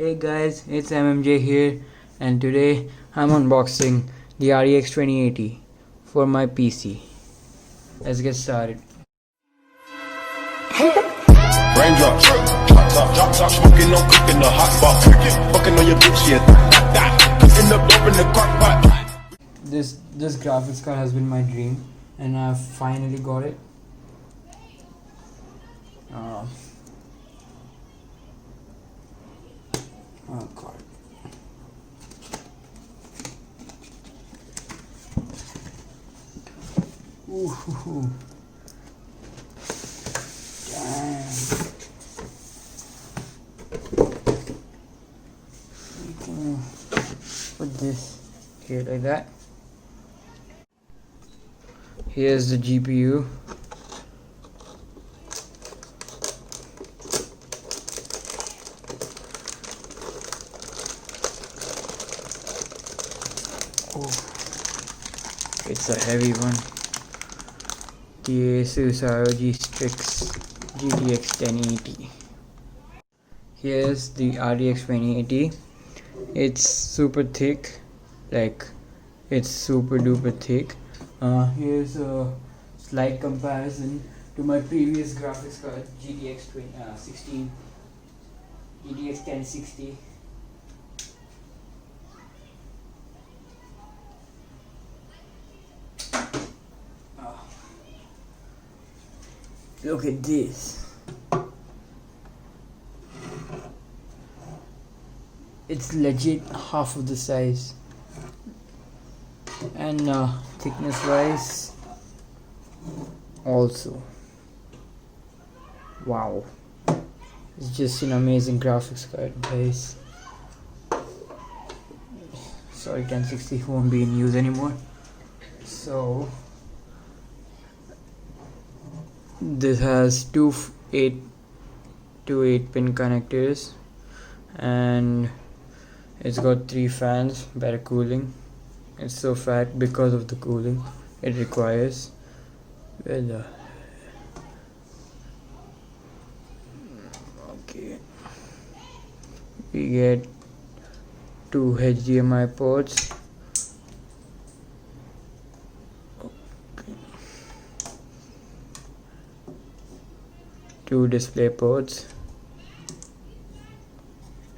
Hey guys, it's MMJ here, and today I'm unboxing the RTX 2080 for my PC. Let's get started. Raindrops, hot top, drop top, smoking on cooking the hot pot, fucking on your bitch, yeah, cooking up dope in the crock pot. This graphics card has been my dream, and I finally got it. Oh god. Ooh. Damn. You can put this here like that. Here's the GPU. Oh, it's a heavy one. The Asus ROG Strix GTX 1080. Here's the RTX 2080. It's super thick, like it's super duper thick. Here's a slight comparison to my previous graphics card, GTX 1060. Look at this. It's legit half of the size. And thickness wise also. Wow. It's just an amazing graphics card, guys. Sorry, 1060 won't be in use anymore. So this has two 8 pin connectors, and it's got 3 fans, better cooling. It's so fat because of the cooling it requires. Okay, we get 2 HDMI ports. Okay. 2 display ports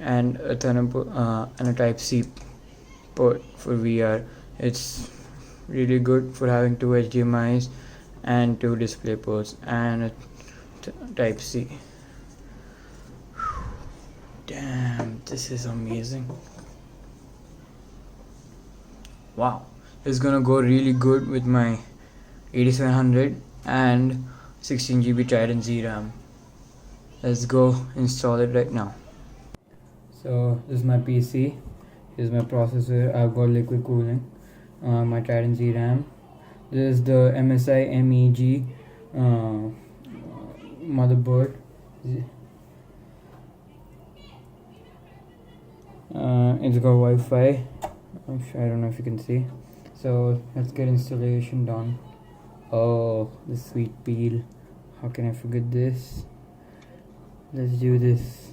and a Type-C port for VR. It's really good for having 2 HDMIs and 2 display ports and a Type-C. Damn, this is amazing. Wow, it's gonna go really good with my 8700 and 16GB Trident Z RAM. Let's go install it right now. So this is my PC. Here's my processor. I've got liquid cooling. My Trident Z RAM. This is the MSI MEG motherboard. It's got Wi-Fi. I don't know if you can see. So let's get installation done. Oh, the sweet peel. How can I forget this? Let's do this.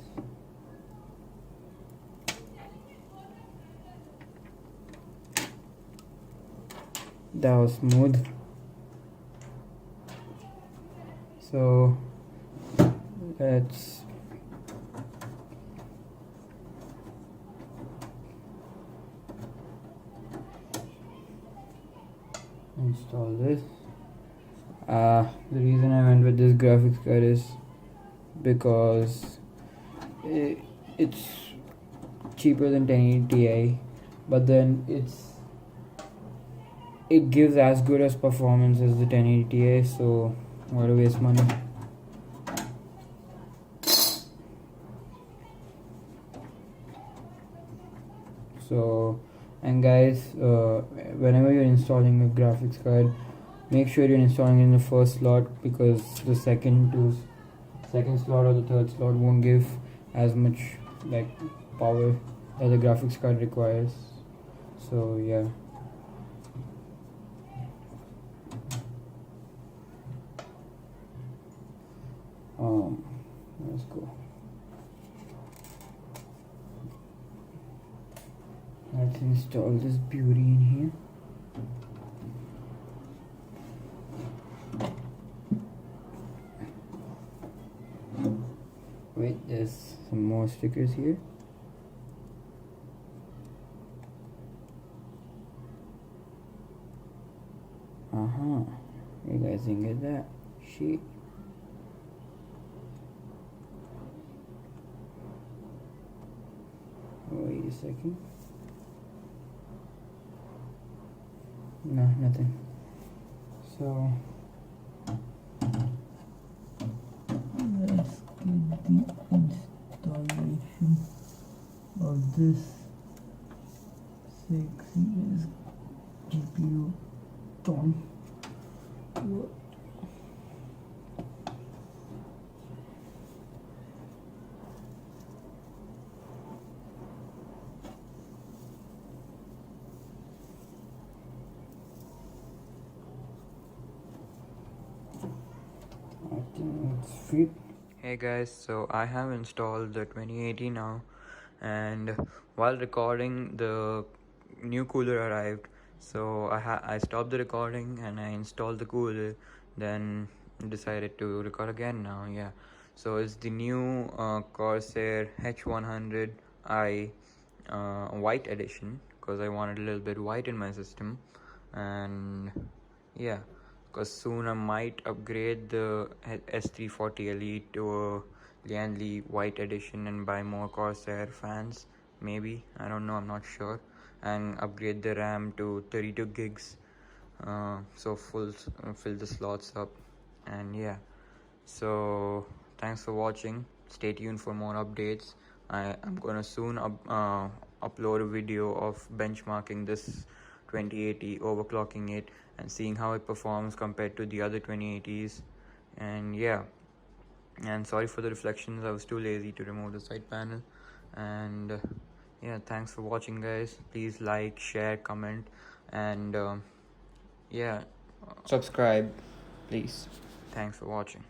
That was smooth. So let's install this. The reason I went with this graphics card is because it's cheaper than 1080 Ti, but then it gives as good as performance as the 1080 Ti, so why to waste money? So, and guys, whenever you're installing a graphics card, make sure you're installing it in the first slot, because the second slot or the third slot won't give as much like power that the graphics card requires. So yeah. Let's go. install this beauty in here. Wait, there's some more stickers here. You guys didn't get that. Shit. Wait a second. No, nothing. So let's get the installation of this 6 years GPU done. I think it's fit. Hey guys, so I have installed the 2080 now, and while recording the new cooler arrived, so I stopped the recording and I installed the cooler, then decided to record again now. Yeah, so it's the new Corsair H100i white edition, because I wanted a little bit white in my system. And yeah, because soon I might upgrade the S340 Elite to a Lian Li white edition and buy more Corsair fans, maybe, I don't know, I'm not sure, and upgrade the RAM to 32 gigs, so fill the slots up. And yeah, so thanks for watching. Stay tuned for more updates. I'm gonna soon upload a video of benchmarking this 2080, overclocking it, and seeing how it performs compared to the other 2080s. And yeah, and sorry for the reflections, I was too lazy to remove the side panel. And yeah, thanks for watching guys. Please like, share, comment, and yeah, subscribe please. Thanks for watching.